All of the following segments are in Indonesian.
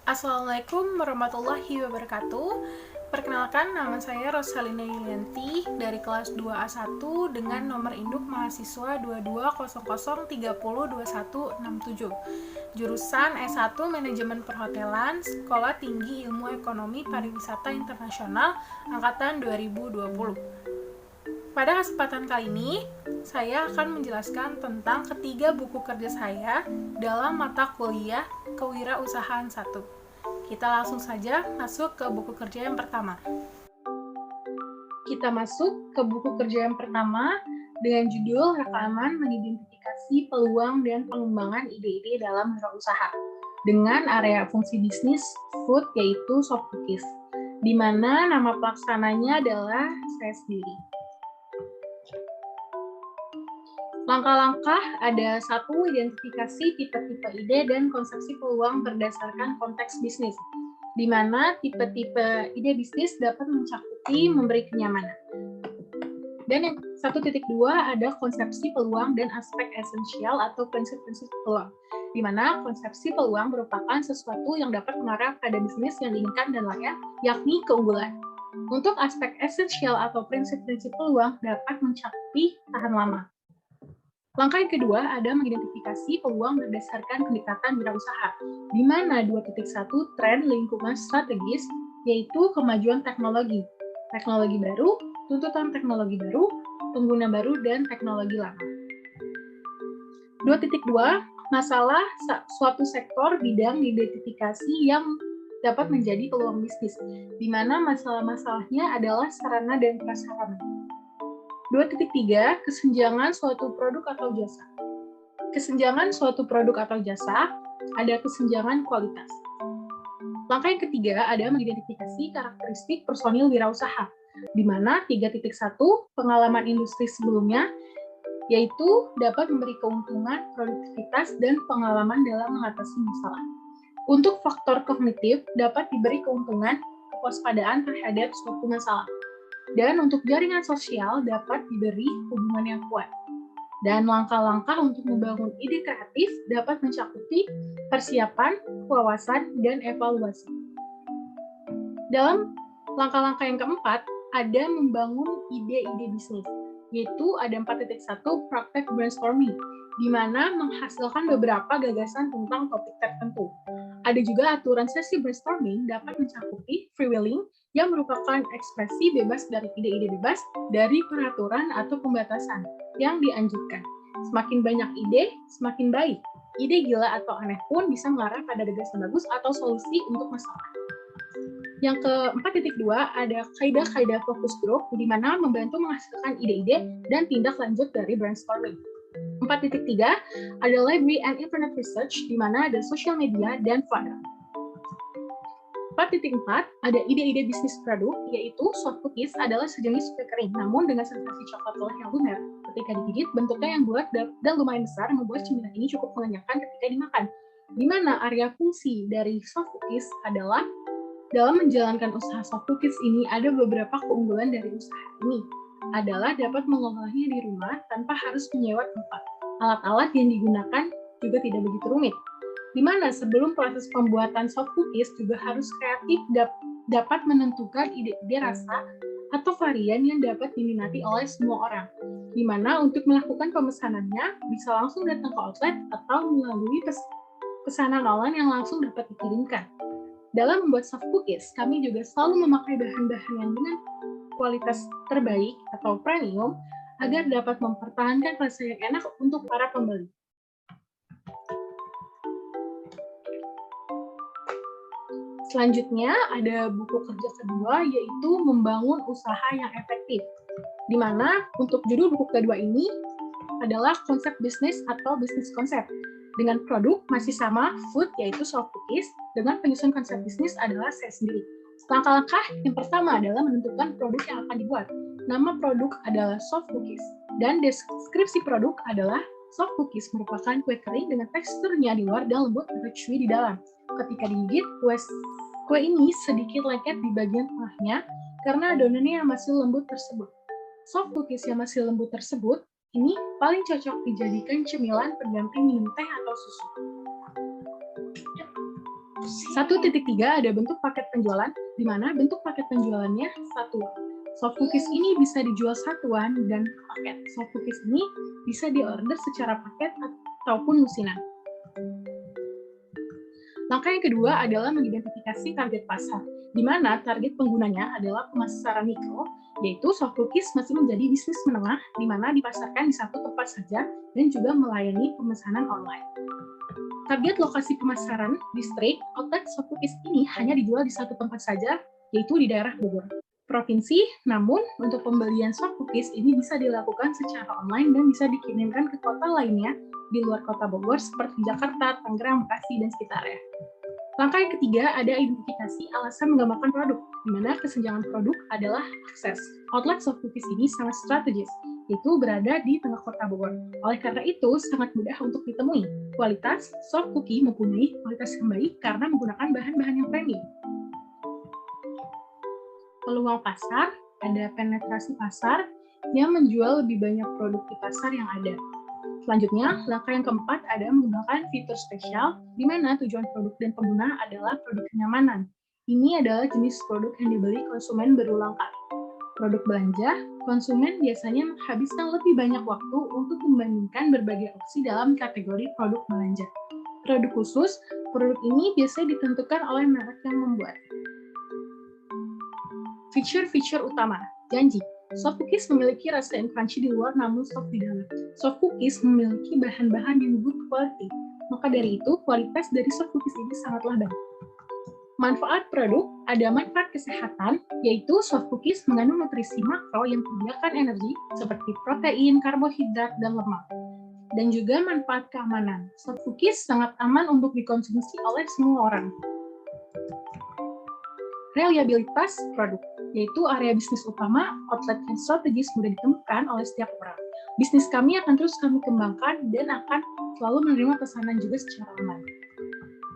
Assalamualaikum warahmatullahi wabarakatuh. Perkenalkan, nama saya Rosalina Yulianti dari kelas 2A1 dengan nomor induk mahasiswa 2200302167. Jurusan S1 Manajemen Perhotelan, Sekolah Tinggi Ilmu Ekonomi Pariwisata Internasional Angkatan 2020. Pada kesempatan kali ini, saya akan menjelaskan tentang ketiga buku kerja saya dalam mata kuliah Kewirausahaan 1. Kita langsung saja masuk ke buku kerja yang pertama. Kita masuk ke buku kerja yang pertama dengan judul Rekaman Mengidentifikasi Peluang dan Pengembangan Ide-ide dalam Wirausaha dengan area fungsi bisnis food yaitu soft cookies, di mana nama pelaksananya adalah saya sendiri. Langkah-langkah ada 1. Identifikasi tipe-tipe ide dan konsepsi peluang berdasarkan konteks bisnis, di mana tipe-tipe ide bisnis dapat mencakupi memberi kenyamanan. Dan yang 1.2 ada konsepsi peluang dan aspek esensial atau prinsip-prinsip peluang, di mana konsepsi peluang merupakan sesuatu yang dapat mengarah pada bisnis yang diinginkan dan layak, yakni keunggulan. Untuk aspek esensial atau prinsip-prinsip peluang dapat mencakupi tahan lama. Langkah yang kedua ada mengidentifikasi peluang berdasarkan pendekatan wirausaha, di mana 2.1 tren lingkungan strategis, yaitu kemajuan teknologi baru, tuntutan teknologi baru, pengguna baru, dan teknologi lama. 2.2 masalah suatu sektor bidang diidentifikasi yang dapat menjadi peluang bisnis, di mana masalah-masalahnya adalah sarana dan prasarana. 2.3 kesenjangan suatu produk atau jasa. Kesenjangan suatu produk atau jasa ada kesenjangan kualitas. Langkah yang ketiga ada mengidentifikasi karakteristik personil wirausaha, di mana 3.1 pengalaman industri sebelumnya, yaitu dapat memberi keuntungan, produktivitas, dan pengalaman dalam mengatasi masalah. Untuk faktor kognitif dapat diberi keuntungan, kewaspadaan terhadap suatu masalah. Dan untuk jaringan sosial dapat diberi hubungan yang kuat. Dan langkah-langkah untuk membangun ide kreatif dapat mencakupi persiapan, wawasan, dan evaluasi. Dalam langkah-langkah yang keempat, ada membangun ide-ide bisnis, yaitu ada 4.1 praktek brainstorming, di mana menghasilkan beberapa gagasan tentang topik tertentu. Ada juga aturan sesi brainstorming dapat mencakupi freewheeling, yang merupakan ekspresi bebas dari ide-ide bebas dari peraturan atau pembatasan yang dianjurkan. Semakin banyak ide, semakin baik. Ide gila atau aneh pun bisa mengarah pada gagasan bagus atau solusi untuk masalah. Yang ke-4.2 ada kaidah-kaidah fokus group, di mana membantu menghasilkan ide-ide dan tindak lanjut dari brainstorming. 4.3 ada library and internet research, di mana ada social media dan file. 4.4 ada ide-ide bisnis produk, yaitu soft cookies adalah sejenis kue kering, namun dengan sensasi coklat telur yang lumer. Ketika digigit, bentuknya yang bulat dan lumayan besar membuat cemilan ini cukup mengenyangkan ketika dimakan. Di mana area fungsi dari soft cookies adalah dalam menjalankan usaha soft cookies ini ada beberapa keunggulan dari usaha ini. Adalah dapat mengolahnya di rumah tanpa harus menyewa tempat. Alat-alat yang digunakan juga tidak begitu rumit. Di mana sebelum proses pembuatan soft cookies juga harus kreatif dapat menentukan ide-ide rasa atau varian yang dapat diminati oleh semua orang. Di mana untuk melakukan pemesanannya bisa langsung datang ke outlet atau melalui pesanan online yang langsung dapat dikirimkan. Dalam membuat soft cookies, kami juga selalu memakai bahan-bahan yang dengan kualitas terbaik atau premium agar dapat mempertahankan rasa yang enak untuk para pembeli. Selanjutnya ada buku kerja kedua, yaitu membangun usaha yang efektif. Di mana untuk judul buku kedua ini adalah konsep bisnis atau bisnis konsep. Dengan produk masih sama, food yaitu soft cookies, dengan penyusun konsep bisnis adalah saya sendiri. Langkah-langkah yang pertama adalah menentukan produk yang akan dibuat. Nama produk adalah soft cookies, dan deskripsi produk adalah soft cookies merupakan kue kering dengan teksturnya di luar dan lembut atau chewy di dalam. Ketika digigit, kue ini sedikit lengket di bagian tengahnya karena adonannya yang masih lembut tersebut. Soft cookies yang masih lembut tersebut ini paling cocok dijadikan cemilan pengganti minum teh atau susu. 1.3 ada bentuk paket penjualan, di mana bentuk paket penjualannya satuan. Soft cookies ini bisa dijual satuan dan paket. Soft cookies ini bisa diorder secara paket ataupun lusinan. Langkah yang kedua adalah mengidentifikasi target pasar, di mana target penggunanya adalah pemasaran mikro, yaitu soft cookies masih menjadi bisnis menengah, di mana dipasarkan di satu tempat saja dan juga melayani pemesanan online. Target lokasi pemasaran, distrik, outlet soft cookies ini hanya dijual di satu tempat saja, yaitu di daerah Bogor, provinsi. Namun, untuk pembelian soft cookies ini bisa dilakukan secara online dan bisa dikirimkan ke kota lainnya di luar kota Bogor seperti Jakarta, Tangerang, Bekasi, dan sekitarnya. Langkah yang ketiga ada identifikasi alasan mengembangkan produk, di mana kesenjangan produk adalah akses. Outlet soft cookies ini sangat strategis, yaitu berada di tengah kota Bogor. Oleh karena itu, sangat mudah untuk ditemui. Kualitas soft cookie mempunyai kualitas yang baik karena menggunakan bahan-bahan yang premium. Peluang pasar, ada penetrasi pasar yang menjual lebih banyak produk di pasar yang ada. Selanjutnya, langkah yang keempat ada menggunakan fitur spesial, di mana tujuan produk dan pengguna adalah produk kenyamanan. Ini adalah jenis produk yang dibeli konsumen berulang kali. Produk belanja, konsumen biasanya menghabiskan lebih banyak waktu untuk membandingkan berbagai opsi dalam kategori produk belanja. Produk khusus, produk ini biasanya ditentukan oleh merek yang membuat. Fitur-fitur utama, janji. Soft cookies memiliki rasa yang crunchy di luar namun soft di dalam. Soft cookies memiliki bahan-bahan yang good quality. Maka dari itu, kualitas dari soft cookies ini sangatlah baik. Manfaat produk, ada manfaat kesehatan, yaitu soft cookies mengandung nutrisi makro yang menyediakan energi seperti protein, karbohidrat, dan lemak. Dan juga manfaat keamanan. Soft cookies sangat aman untuk dikonsumsi oleh semua orang. Reliabilitas produk, yaitu area bisnis utama, outlet yang strategis mudah ditemukan oleh setiap orang. Bisnis kami akan terus kami kembangkan dan akan selalu menerima pesanan juga secara aman.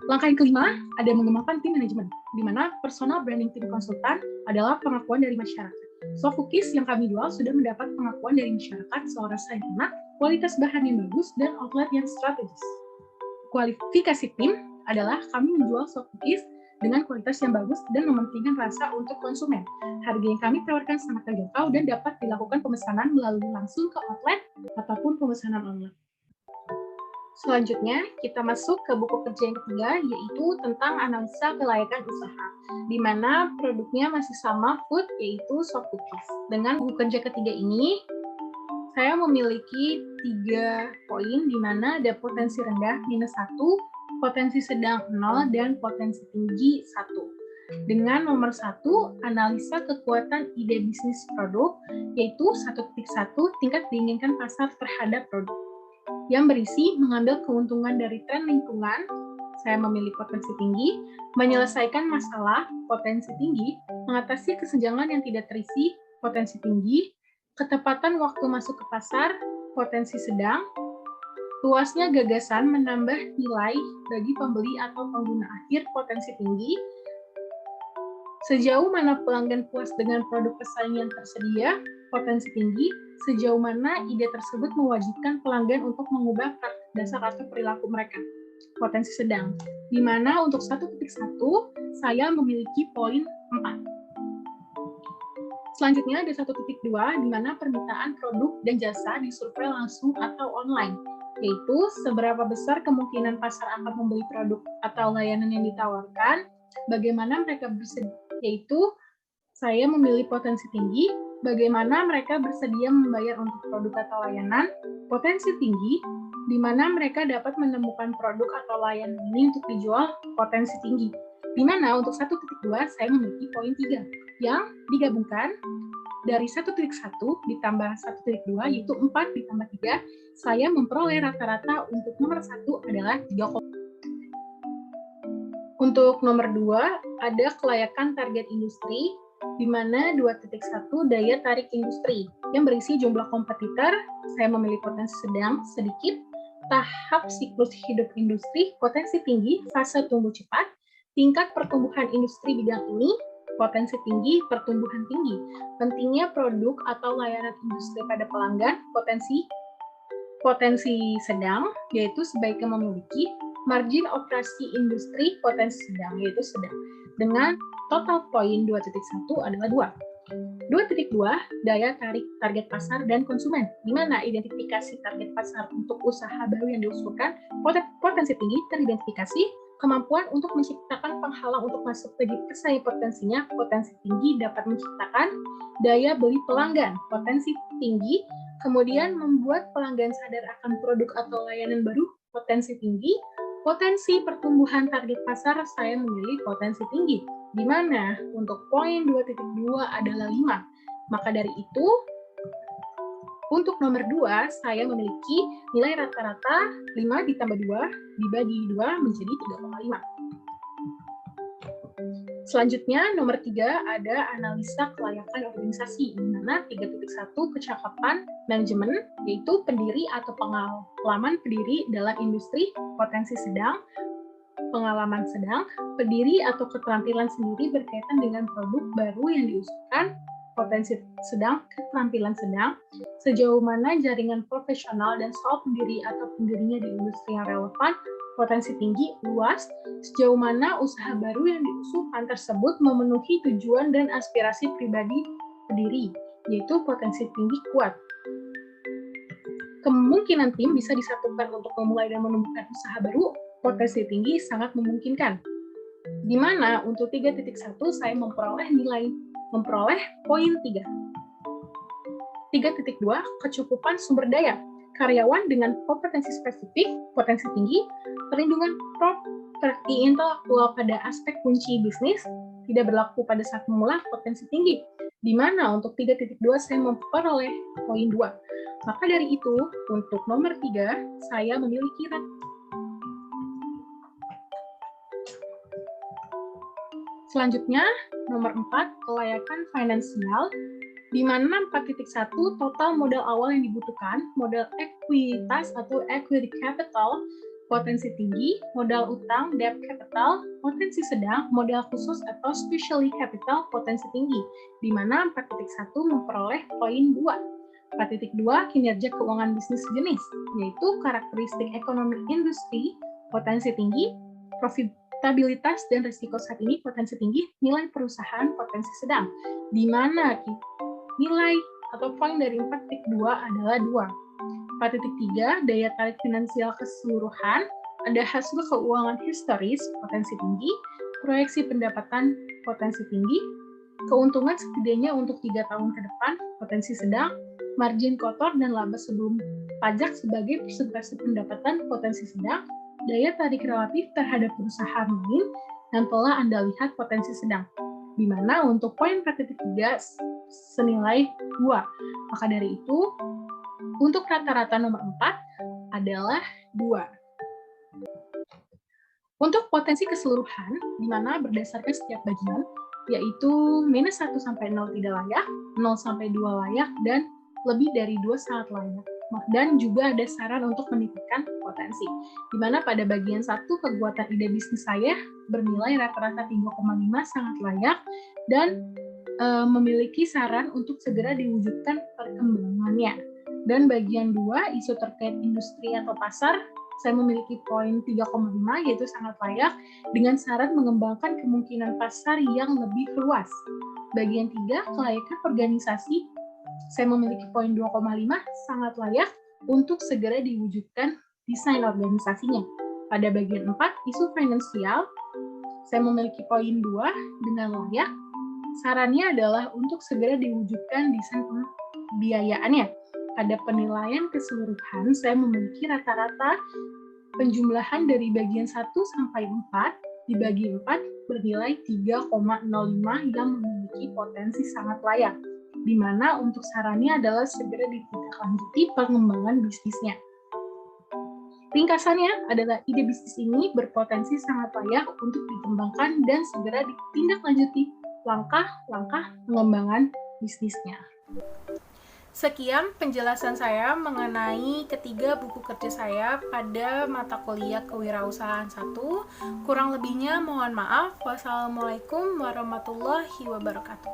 Langkah yang kelima, ada mengembangkan tim manajemen, di mana personal branding tim konsultan adalah pengakuan dari masyarakat. Soft cookies yang kami jual sudah mendapat pengakuan dari masyarakat soal rasa yang enak, kualitas bahan yang bagus, dan outlet yang strategis. Kualifikasi tim adalah kami menjual soft cookies dengan kualitas yang bagus dan mementingkan rasa untuk konsumen. Harga yang kami tawarkan sangat terjangkau dan dapat dilakukan pemesanan melalui langsung ke outlet ataupun pemesanan online. Selanjutnya, kita masuk ke buku kerja yang ketiga, yaitu tentang analisa kelayakan usaha, di mana produknya masih sama food, yaitu soft cookies. Dengan buku kerja ketiga ini, saya memiliki 3 poin, di mana ada potensi rendah -1, potensi sedang 0, dan potensi tinggi 1. Dengan nomor 1, analisa kekuatan ide bisnis produk, yaitu 1.1, tingkat diinginkan pasar terhadap produk. Yang berisi mengambil keuntungan dari tren lingkungan, saya memilih potensi tinggi, menyelesaikan masalah, potensi tinggi, mengatasi kesenjangan yang tidak terisi, potensi tinggi, ketepatan waktu masuk ke pasar, potensi sedang, luasnya gagasan menambah nilai bagi pembeli atau pengguna akhir, potensi tinggi. Sejauh mana pelanggan puas dengan produk pesaing yang tersedia, potensi tinggi. Sejauh mana ide tersebut mewajibkan pelanggan untuk mengubah dasar atau perilaku mereka, potensi sedang. Di mana untuk 1.1 saya memiliki poin 4. Selanjutnya ada 1.2, di mana permintaan produk dan jasa disurvei langsung atau online, yaitu seberapa besar kemungkinan pasar akan membeli produk atau layanan yang ditawarkan, bagaimana mereka bersedia, yaitu saya memilih potensi tinggi, bagaimana mereka bersedia membayar untuk produk atau layanan, potensi tinggi, di mana mereka dapat menemukan produk atau layanan ini untuk dijual, potensi tinggi. Di mana untuk 1.2 saya memiliki poin 3, yang digabungkan dari 1.1 ditambah 1.2, yaitu 4 ditambah 3, saya memperoleh rata-rata untuk nomor 1 adalah 3. Untuk nomor 2, ada kelayakan target industri, di mana 2.1 daya tarik industri, yang berisi jumlah kompetitor, saya memilih potensi sedang, sedikit, tahap siklus hidup industri, potensi tinggi, fase tumbuh cepat, tingkat pertumbuhan industri bidang ini, potensi tinggi, pertumbuhan tinggi, pentingnya produk atau layanan industri pada pelanggan, potensi Potensi sedang, yaitu sebaiknya memiliki margin operasi industri potensi sedang, yaitu sedang, dengan total poin 2.1 adalah 2. 2.2, daya tarik target pasar dan konsumen, di mana identifikasi target pasar untuk usaha baru yang diusulkan, potensi tinggi teridentifikasi, kemampuan untuk menciptakan penghalang untuk masuk ke pesaing potensinya, potensi tinggi dapat menciptakan daya beli pelanggan, potensi tinggi, kemudian membuat pelanggan sadar akan produk atau layanan baru, potensi tinggi, potensi pertumbuhan target pasar, saya memilih potensi tinggi, di mana untuk poin 2.2 adalah 5. Maka dari itu, untuk nomor 2, saya memiliki nilai rata-rata 5 ditambah 2 dibagi 2 menjadi 3,5. Selanjutnya, nomor 3 ada analisa kelayakan organisasi, di mana 3.1 kecakapan manajemen, yaitu pendiri atau pengalaman pendiri dalam industri potensi sedang, pengalaman sedang, pendiri atau keterampilan sendiri berkaitan dengan produk baru yang diusulkan, potensi sedang, keterampilan sedang, sejauh mana jaringan profesional dan soal pendiri atau pendirinya di industri yang relevan, potensi tinggi, luas, sejauh mana usaha baru yang diusulkan tersebut memenuhi tujuan dan aspirasi pribadi pendiri, yaitu potensi tinggi kuat. Kemungkinan tim bisa disatukan untuk memulai dan menumbuhkan usaha baru, potensi tinggi sangat memungkinkan. Di mana untuk 3.1 saya memperoleh poin 3. 3.2 kecukupan sumber daya. Karyawan dengan kompetensi spesifik, potensi tinggi, perlindungan properti intelektual pada aspek kunci bisnis, tidak berlaku pada saat memulai, potensi tinggi. Di mana untuk 3.2 saya memperoleh poin 2. Maka dari itu, untuk nomor 3, saya memiliki Selanjutnya, nomor 4, kelayakan finansial, di mana 4.1 total modal awal yang dibutuhkan, modal ekuitas atau equity capital, potensi tinggi, modal utang, debt capital, potensi sedang, modal khusus atau specially capital, potensi tinggi, di mana 4.1 memperoleh poin 2. 4.2 kinerja keuangan bisnis jenis, yaitu karakteristik ekonomi industri, potensi tinggi, profitabilitas dan risiko saat ini, potensi tinggi, nilai perusahaan, potensi sedang, di mana nilai atau poin dari 4.2 adalah 2. 4.3, daya tarik finansial keseluruhan, ada hasil keuangan historis, potensi tinggi, proyeksi pendapatan, potensi tinggi, keuntungan setidaknya untuk 3 tahun ke depan, potensi sedang, margin kotor dan laba sebelum pajak sebagai persentase pendapatan, potensi sedang, daya tarik relatif terhadap perusahaan lain yang telah Anda lihat, potensi sedang. Di mana untuk poin 4.3 senilai 2. Maka dari itu, untuk rata-rata nomor 4 adalah 2. Untuk potensi keseluruhan, di mana berdasarkan setiap bagian, yaitu minus 1 sampai 0 tidak layak, 0 sampai 2 layak, dan lebih dari 2 sangat layak. Dan juga ada saran untuk meningkatkan potensi. Di mana pada bagian 1, kekuatan ide bisnis saya bernilai rata-rata 3,5 sangat layak, dan memiliki saran untuk segera diwujudkan perkembangannya. Dan bagian 2, isu terkait industri atau pasar, saya memiliki poin 3,5, yaitu sangat layak, dengan saran mengembangkan kemungkinan pasar yang lebih luas. Bagian 3, kelayakan organisasi, saya memiliki poin 2,5, sangat layak untuk segera diwujudkan desain organisasinya. Pada bagian 4, isu finansial, saya memiliki poin 2 dengan layak. Sarannya adalah untuk segera diwujudkan desain pembiayaannya. Pada penilaian keseluruhan, saya memiliki rata-rata penjumlahan dari bagian 1 sampai 4 dibagi 4 bernilai 3,05 yang memiliki potensi sangat layak, di mana untuk sarannya adalah segera ditindaklanjuti pengembangan bisnisnya. Ringkasannya adalah ide bisnis ini berpotensi sangat layak untuk dikembangkan dan segera ditindaklanjuti langkah-langkah pengembangan bisnisnya. Sekian penjelasan saya mengenai ketiga buku kerja saya pada mata kuliah Kewirausahaan 1. Kurang lebihnya mohon maaf. Wassalamualaikum warahmatullahi wabarakatuh.